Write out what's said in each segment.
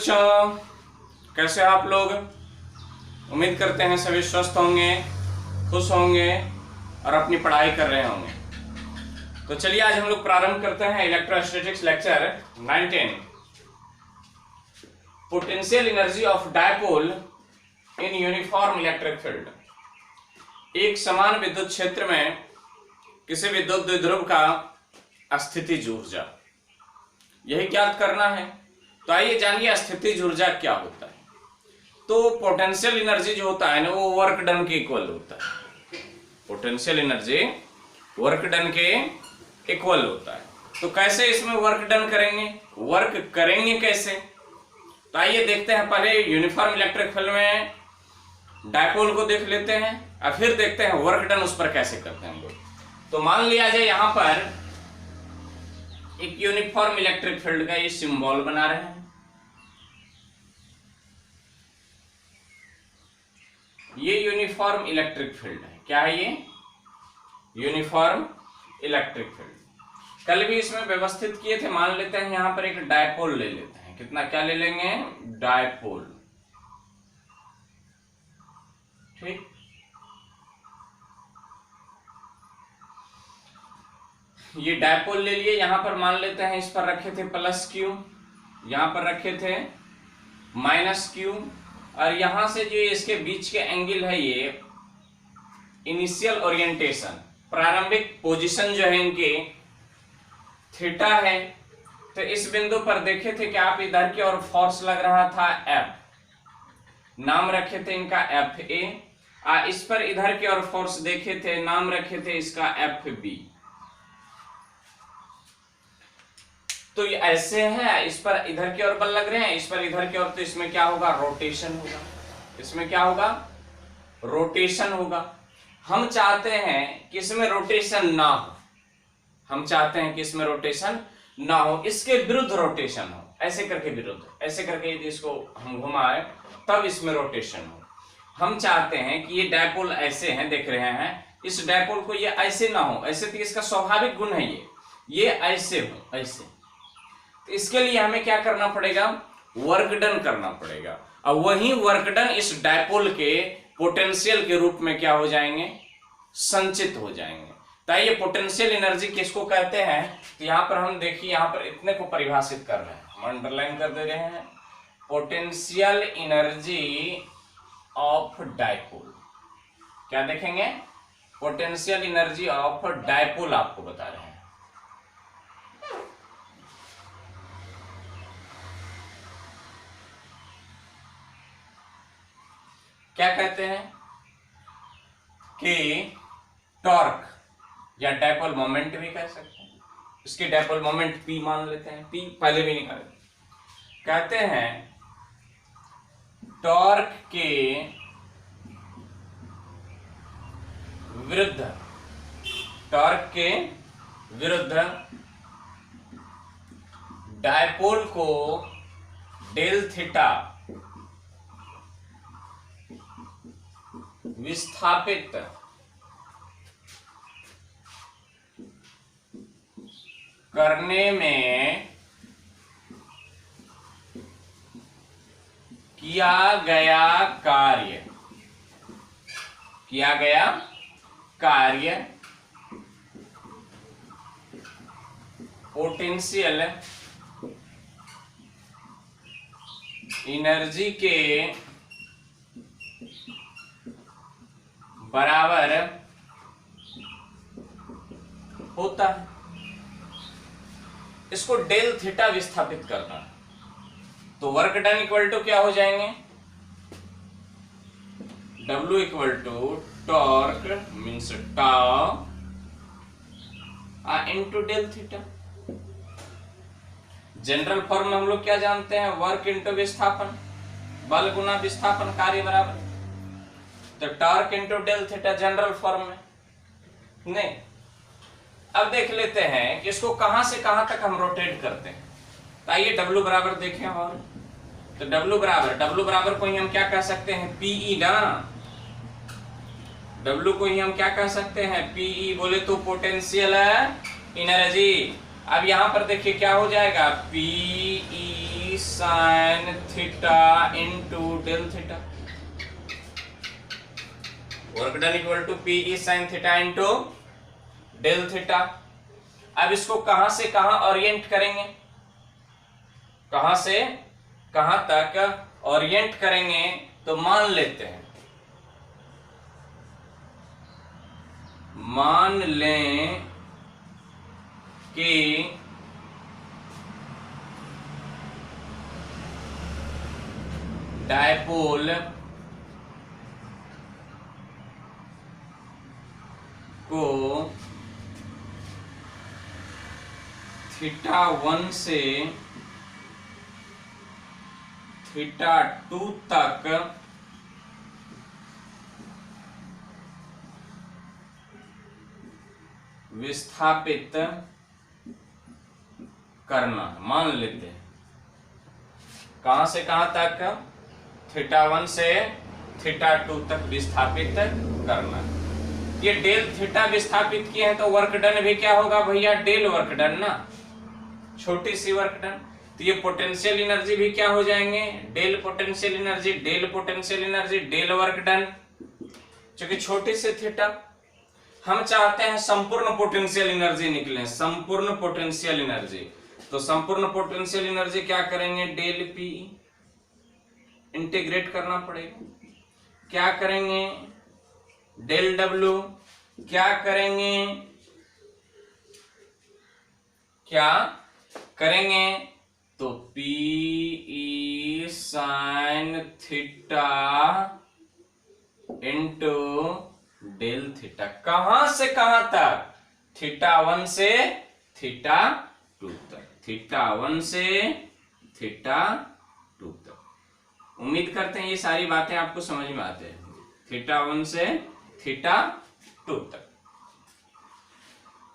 बच्चों, कैसे आप लोग? उम्मीद करते हैं सभी स्वस्थ होंगे, खुश होंगे और अपनी पढ़ाई कर रहे होंगे। तो चलिए आज हम लोग प्रारंभ करते हैं electrostatics lecture 19, potential energy of dipole in uniform electric field. एक समान विद्युत क्षेत्र में किसी विद्युत द्विध्रुव का स्थितिज ऊर्जा, यही ज्ञात करना है। तो आइए जानिए स्थितिज ऊर्जा क्या होता है। तो पोटेंशियल एनर्जी जो होता है ना, वो वर्क डन के इक्वल होता है। पोटेंशियल एनर्जी वर्क डन के इक्वल होता है। तो कैसे इसमें वर्क डन करेंगे, वर्क करेंगे कैसे? तो आइए देखते हैं। पहले यूनिफॉर्म इलेक्ट्रिक फील्ड में डायपोल को देख लेते हैं और फिर देखते हैं वर्क डन उस पर कैसे करते हैं हम लोग। तो मान लिया जाए यहां पर एक यूनिफॉर्म इलेक्ट्रिक फील्ड का ये सिंबल बना रहे हैं। ये यूनिफॉर्म इलेक्ट्रिक फील्ड है। क्या है ये? Uniform electric field. कल भी इसमें व्यवस्थित किए थे। मान लेते हैं यहां पर एक डायपोल ले लेते हैं। कितना क्या ले लेंगे? डायपोल। ठीक। ये डायपोल ले लिए। यहां पर मान लेते हैं इस पर रखे थे प्लस क्यू, यहां पर रखे थे माइनस क्यू, और यहां से जो इसके बीच के एंगल है ये इनिशियल ओरिएंटेशन, प्रारंभिक पोजीशन जो है इनके थीटा है। तो इस बिंदु पर देखे थे कि आप इधर की ओर फोर्स लग रहा था एफ, नाम रखे थे इनका एफ ए। इस पर इधर की ओर फोर्स देखे थे, नाम रखे थे इसका एफ बी। तो ये ऐसे है, इस पर इधर की ओर बल लग रहे हैं, इस पर इधर की ओर। तो इसमें क्या होगा? रोटेशन होगा। इसमें क्या होगा? रोटेशन होगा। हम चाहते हैं कि इसमें रोटेशन ना हो। हम चाहते हैं कि इसमें रोटेशन ना हो, इसके विरुद्ध रोटेशन हो। ऐसे करके विरुद्ध, ऐसे करके यदि इसको हम घुमाए तब इसमें रोटेशन हो। हम चाहते हैं कि ये डायपोल ऐसे हैं, देख रहे हैं, इस डायपोल को ये ऐसे ना हो, ऐसे तो इसका स्वाभाविक गुण है ये ऐसे हो, ऐसे। तो इसके लिए हमें क्या करना पड़ेगा? वर्क डन करना पड़ेगा। और वही वर्क डन इस डायपोल के पोटेंशियल के रूप में क्या हो जाएंगे? संचित हो जाएंगे। तो ये पोटेंशियल एनर्जी किसको कहते हैं? तो यहां पर हम देखिए, यहां पर इतने को परिभाषित कर रहे हैं, हम अंडरलाइन कर दे रहे हैं। Potential energy of dipole. क्या देखेंगे? पोटेंशियल एनर्जी ऑफ डायपोल आपको बता रहे हैं। क्या कहते हैं कि टॉर्क या डायपोल मोमेंट भी कह सकते हैं। इसकी डायपोल मोमेंट पी मान लेते हैं। पी पहले भी निकाले। कहते हैं टॉर्क के विरुद्ध, टॉर्क के विरुद्ध डायपोल को डेल थीटा विस्थापित करने में किया गया कार्य पोटेंशियल एनर्जी के बराबर होता है। इसको डेल थीटा विस्थापित करना है। तो वर्क डन इक्वल टू क्या हो जाएंगे? W equal to torque means tau into del theta. General form में हम लोग क्या जानते हैं? वर्क इंटू विस्थापन, बल गुना विस्थापन कार्य बराबर। तो torque into del theta general form में नहीं। अब देख लेते हैं कि इसको कहां से कहां तक हम रोटेट करते हैं। तो आइए W बराबर देखें। और तो W बराबर को ही हम क्या कह सकते हैं? PE ना। W को ही हम क्या कह सकते हैं? PE बोले तो पोटेंशियल एनर्जी। अब यहां पर देखिए क्या हो जाएगा, PE sine theta into del theta, work done equal to PE sine theta into del theta. अब इसको कहां से कहां ओरिएंट करेंगे, कहां से कहां तक ओरिएंट करेंगे, तो मान लेते हैं, मान लें कि डायपोल को थीटा 1 से थीटा 2 तक विस्थापित करना। मान लेते हैं कहां से कहां तक, थीटा 1 से थीटा 2 तक विस्थापित करना। ये डेल थीटा विस्थापित किए हैं तो वर्क डन भी क्या होगा भैया, डेल वर्क डन ना, छोटी सी वर्क डन। तो ये पोटेंशियल एनर्जी भी क्या हो जाएंगे, del potential energy, del potential energy, del work done, क्योंकि छोटी सी थीटा। हम चाहते हैं संपूर्ण पोटेंशियल एनर्जी निकले, संपूर्ण पोटेंशियल एनर्जी। तो संपूर्ण पोटेंशियल एनर्जी क्या करेंगे, डेल पी, इंटीग्रेट करना पड़ेगा। क्या करेंगे, डेल डब्ल्यू, क्या करेंगे, क्या करेंगे, तो P E sine theta into del theta. कहां से कहां तक, थीटा 1 से थीटा 2 तक, थीटा 1 से थीटा 2 तक। उम्मीद करते हैं ये सारी बातें आपको समझ में आते हैं। थीटा 1 से थीटा 2 तक।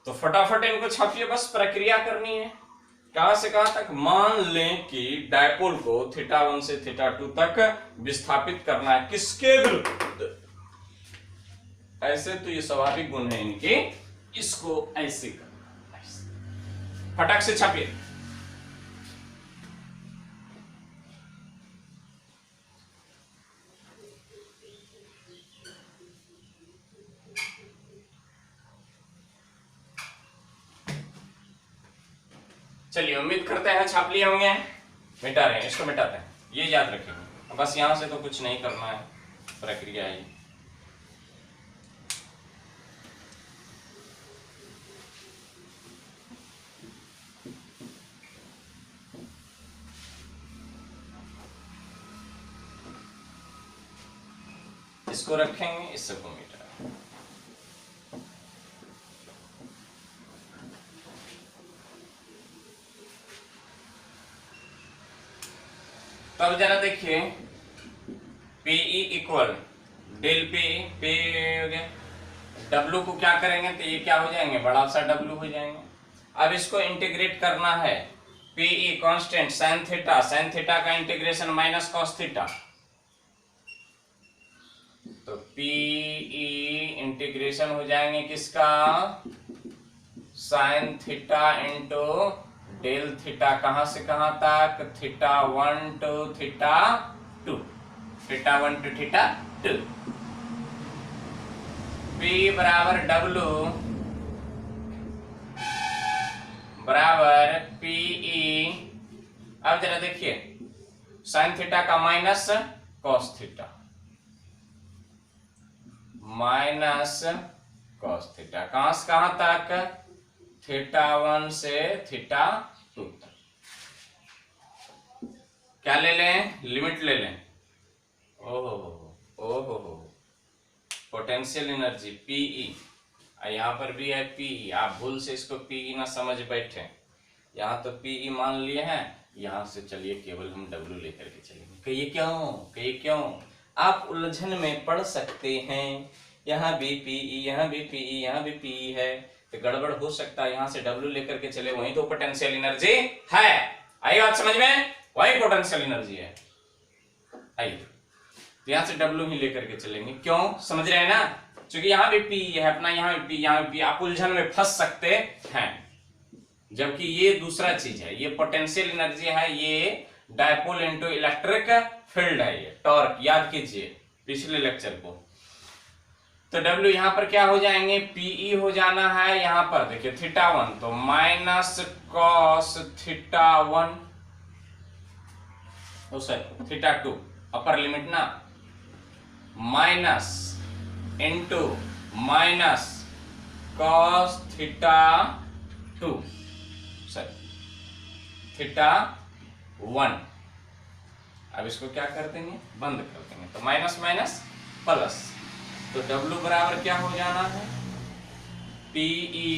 तो फटाफट इनको छापिए, बस प्रक्रिया करनी है। कहां से कहां तक, मान लें कि डायपोल को थीटा 1 से थीटा 2 तक विस्थापित करना है, किसके विरुद्ध, ऐसे तो ये स्वाभाविक गुण है इनके, इसको ऐसे करना, ऐसे। फटाक से छापिए। चलिए, उम्मीद करते हैं छाप लिए होंगे। मिटा रहे हैं, इसको मिटाते हैं, ये याद रखेंगे। बस यहां से तो कुछ नहीं करना है, प्रक्रिया है। इसको रखेंगे, इससे को मिटा। तब जरा देखिए, पीई इक्वल डेल पी हो गया, डब्ल्यू को क्या करेंगे तो ये क्या हो जाएंगे, बड़ा सा डब्ल्यू हो जाएंगे। अब इसको इंटीग्रेट करना है, पीई कांस्टेंट साइन थीटा का इंटीग्रेशन माइनस कॉस थीटा, तो पीई इंटीग्रेशन हो जाएंगे किसका, sine theta into del theta. कहां से कहां तक, theta 1 to theta 2, theta 1 to theta 2। P बराबर W बराबर PE। अब जरा देखिए, साइन थीटा का minus cos theta, minus cos theta. कहां से कहां तक, थीटा 1 से थीटा 2 तक। क्या ले लें, लिमिट ले लें। ओहो, पोटेंशियल एनर्जी पीई, यहां पर भी है पीई। आप भूल से इसको पीई ना समझ बैठे, यहां तो पीई मान लिए हैं, यहां से चलिए केवल हम डब्ल्यू लेकर के चलेंगे। कहिए क्यों, आप उलझन में पढ़ सकते हैं। यहाँ भी पीई, यहाँ भी पीई, यहाँ भी पीई है, तो गड़बड़ हो सकता है। यहां से डब्ल्यू लेकर के चले, वही तो पोटेंशियल एनर्जी है। आई बात समझ में, वही पोटेंशियल एनर्जी है। आइए, तो यहां से डब्ल्यू ही लेकर के चलेंगे। क्यों, समझ रहे हैं ना, क्योंकि यहाँ भी पी है अपना, यहाँ भी पी, यहाँ भी पी। आप उलझन में फंस सकते हैं, जबकि ये दूसरा चीज है। ये पोटेंशियल एनर्जी है, ये डायपोल इनटू इलेक्ट्रिक फील्ड है ये, टॉर्क, याद कीजिए पिछले लेक्चर को। तो W यहां पर क्या हो जाएंगे, PE हो जाना है, यहां पर देखिए θ1 तो माइनस कॉस θ1 θ2 अपर लिमिट ना, माइनस इनटू माइनस कॉस θ2 θ1। अब इसको क्या कर देंगे, बंद कर देंगे, तो माइनस माइनस प्लस, तो W बराबर क्या हो जाना है, PE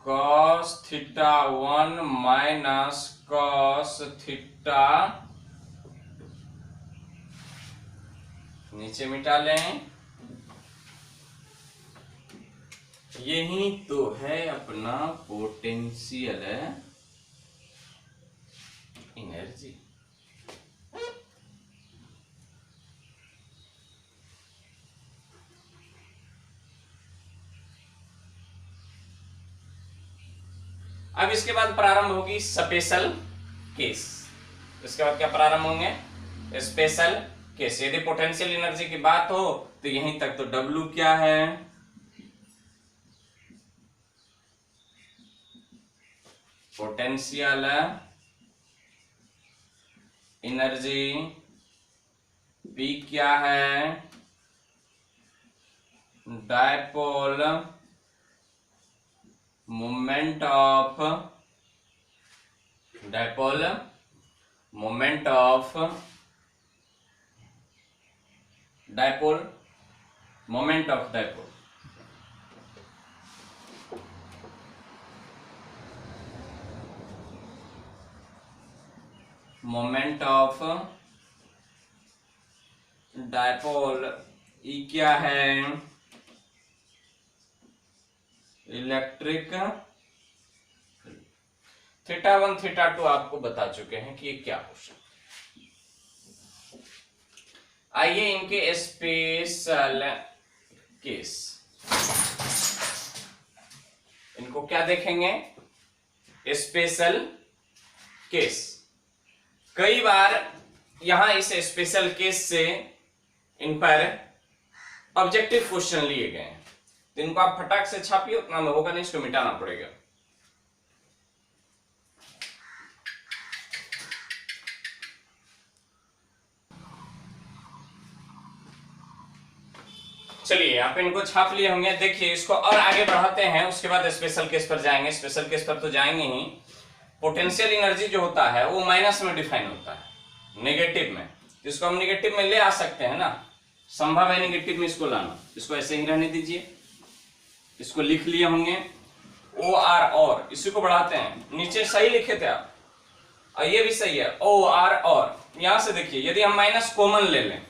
cos θ1 माइनस cos θ, नीचे मिटा लें। यही तो है अपना पोटेंशियल एनर्जी। अब इसके बाद प्रारंभ होगी स्पेशल केस। इसके बाद क्या प्रारंभ होंगे, स्पेशल केस। यदि पोटेंशियल एनर्जी की बात हो तो यहीं तक, तो W क्या है, पोटेंशियल एनर्जी, P क्या है, dipole moment of, dipole moment of, dipole moment of dipole, moment of dipole, E क्या है, इलेक्ट्रिक θ1 θ2 आपको बता चुके हैं कि ये क्या हो सकता। आइए इनके स्पेशल केस, इनको क्या देखेंगे, स्पेशल केस। कई बार यहां इस स्पेशल केस से इन पर ऑब्जेक्टिव क्वेश्चन लिए गए हैं, तो इनको आप फटाक से छापिए, उतना में होगा नहीं, इसको मिटाना पड़ेगा। चलिए आप इनको छाप लिए होंगे। देखिए इसको और आगे बढ़ाते हैं, उसके बाद स्पेशल केस पर जाएंगे। स्पेशल केस पर तो जाएंगे ही। पोटेंशियल एनर्जी जो होता है वो माइनस में डिफाइन होता है, नेगेटिव में। इसको हम नेगेटिव में ले आ सकते हैं ना, संभव है नेगेटिव में इसको लाना। इसको ऐसे ही रहने दीजिए, इसको लिख लिए होंगे OR और, इसी को बढ़ाते हैं, नीचे सही लिखे थे आप, और ये भी सही है OR और। यहां से देखिए यदि हम माइनस कॉमन ले लें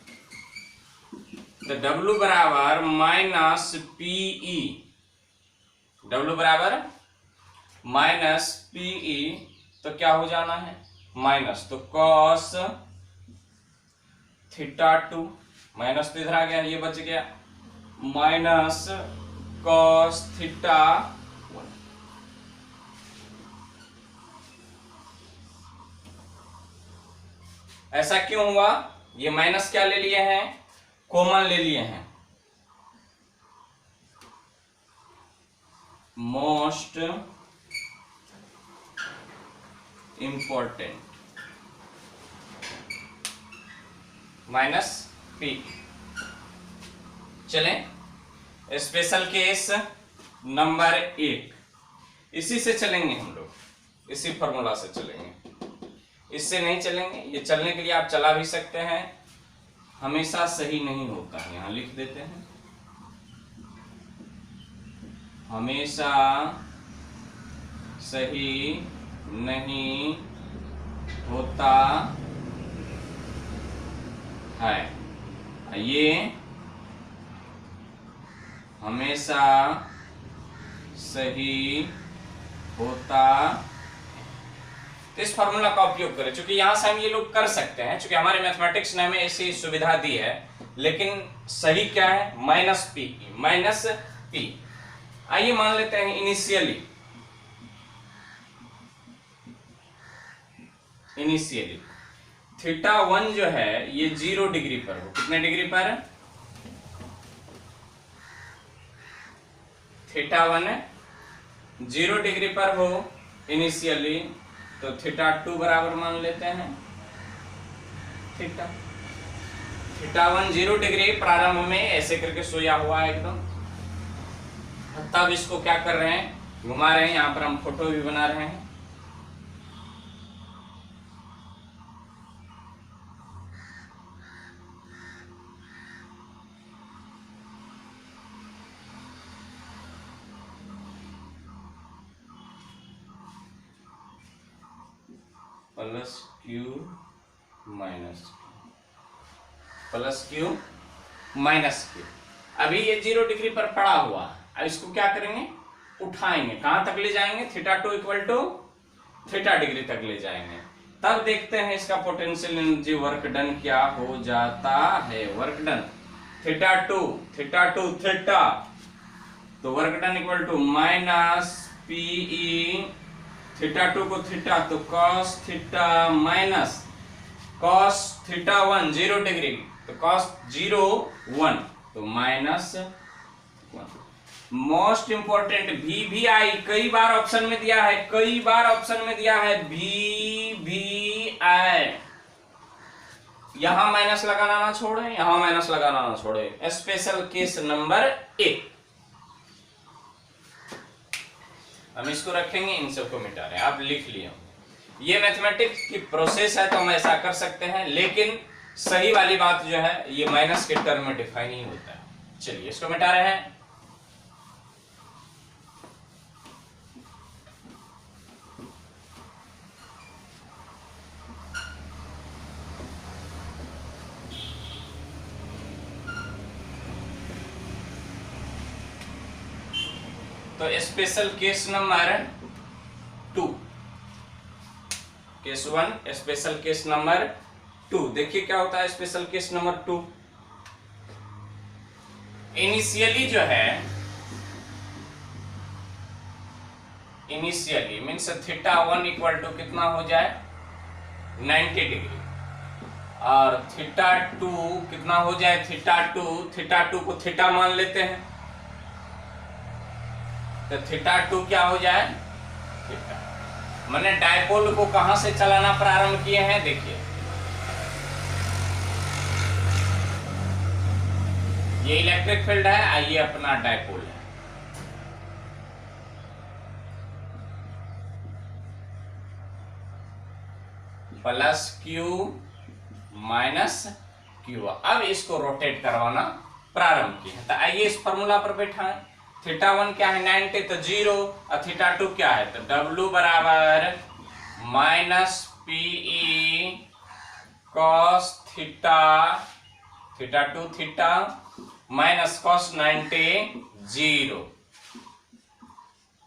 तो W बराबर माइनस PE, W बराबर माइनस PE, तो क्या हो जाना है माइनस, तो cos θ2 माइनस, तो इधर आ गया, ये बच गया माइनस cos θ1। ऐसा क्यों हुआ, ये माइनस क्या ले लिए हैं, कॉमन ले लिए हैं। Most important minus P। चलें स्पेशल केस नंबर 1, इसी से चलेंगे हम लोग, इसी फॉर्मूला से चलेंगे, इससे नहीं चलेंगे। ये चलने के लिए आप चला भी सकते हैं, हमेशा सही नहीं होता है, यहां लिख देते हैं, हमेशा सही नहीं होता है, ये हमेशा सही होता। तो इस फॉर्मूला का उपयोग करें, क्योंकि यहां से हम ये लोग कर सकते हैं, क्योंकि हमारे मैथमेटिक्स ने हमें ऐसी सुविधा दी है। लेकिन सही क्या है, माइनस P, माइनस P। आइए मान लेते हैं इनिशियली इनिशियली थीटा 1 जो है ये 0 डिग्री पर हो। कितने डिग्री पर? थीटा 1 0 डिग्री पर हो इनिशियली, तो थीटा 2 बराबर मान लेते हैं थीटा 1 0 डिग्री प्रारंभ में ऐसे करके सोया हुआ है एकदम। तब इसको क्या कर रहे हैं, घुमा रहे हैं। यहां पर हम फोटो भी बना रहे हैं। Plus Q minus Q. अभी ये 0 डिग्री पर पड़ा हुआ। अब इसको क्या करेंगे, उठाएंगे। कहां तक ले जाएंगे? Theta 2 equal to theta degree तक ले जाएंगे। तब देखते हैं इसका पोटेंशियल एनर्जी वर्क डन क्या हो जाता है। वर्क डन थीटा 2 थीटा, तो work done equal to minus PE theta 2 को थीटा, तो cos theta minus cos theta 1 0 degree, तो कॉस 0 1, तो माइनस 1। मोस्ट इंपोर्टेंट भी आई कई बार ऑप्शन में दिया है, भी आई। यहां माइनस लगाना ना छोड़े, यहां माइनस लगाना ना छोड़े। स्पेशल केस नंबर 1 हम इसको रखेंगे, इन सबको मिटा रहे हैं। आप लिख लिया, ये मैथमेटिक्स की प्रोसेस है तो हम ऐसा कर सकते हैं, लेकिन सही वाली बात जो है ये माइनस के टर्म में डिफाइन नहीं होता है। चलिए इसको मिटा रहे हैं। तो special case number 2, case 1 special case number 2। देखिए क्या होता है स्पेशल केस नंबर 2। इनिशियली जो है, initially means theta 1 equal to कितना हो जाए 90 डिग्री, और थीटा 2 कितना हो जाए थीटा 2 को थीटा मान लेते हैं, तो थीटा 2 क्या हो जाए थीटा। मैंने डायपोल को कहां से चलाना प्रारंभ किए हैं, देखिए ये इलेक्ट्रिक फील्ड है, आइए अपना डायपोल है। Plus Q minus Q. अब इसको रोटेट करवाना प्रारंभ किया, तो आइए इस फॉर्मूला पर बैठाएं। थीटा 1 क्या है 90, तो 0, और थीटा 2 क्या है, तो W बराबर minus PE cos theta 2 theta minus cos 90 0,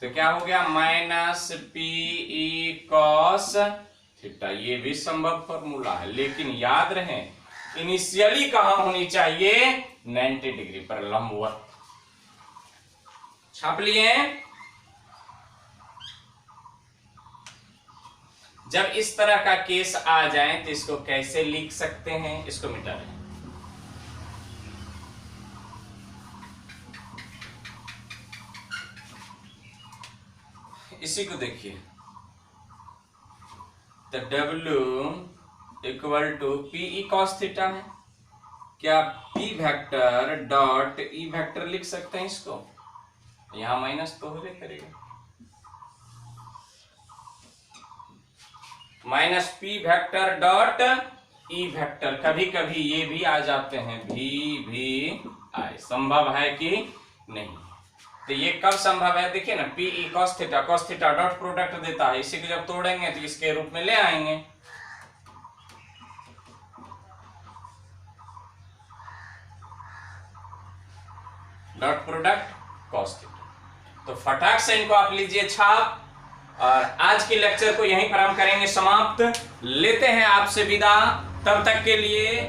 तो क्या हो गया माइनस पीई कॉस थीटा। ये भी संभव फॉर्मूला है, लेकिन याद रहे इनिशियली कहां होनी चाहिए 90 डिग्री पर लंबवत। छाप लिए। जब इस तरह का केस आ जाए तो इसको कैसे लिख सकते हैं, इसको मिटा दें। इसी को देखिए, तो W equal to PE cos theta है। क्या P vector dot E vector लिख सकते हैं इसको? यहां माइनस तो होबे करेगा, minus P vector dot E vector. कभी कभी ये भी आ जाते हैं भी आए। संभव है कि नहीं? तो ये कब संभव है, देखिए ना, P cos theta dot product देता है, इसी को जब तोड़ेंगे तो इसके रूप में ले आएंगे। Dot product cos theta. तो फटाक से इनको आप लीजिए छाप, और आज के लेक्चर को यहीं पर हम करेंगे समाप्त। लेते हैं आपसे विदा, तब तक के लिए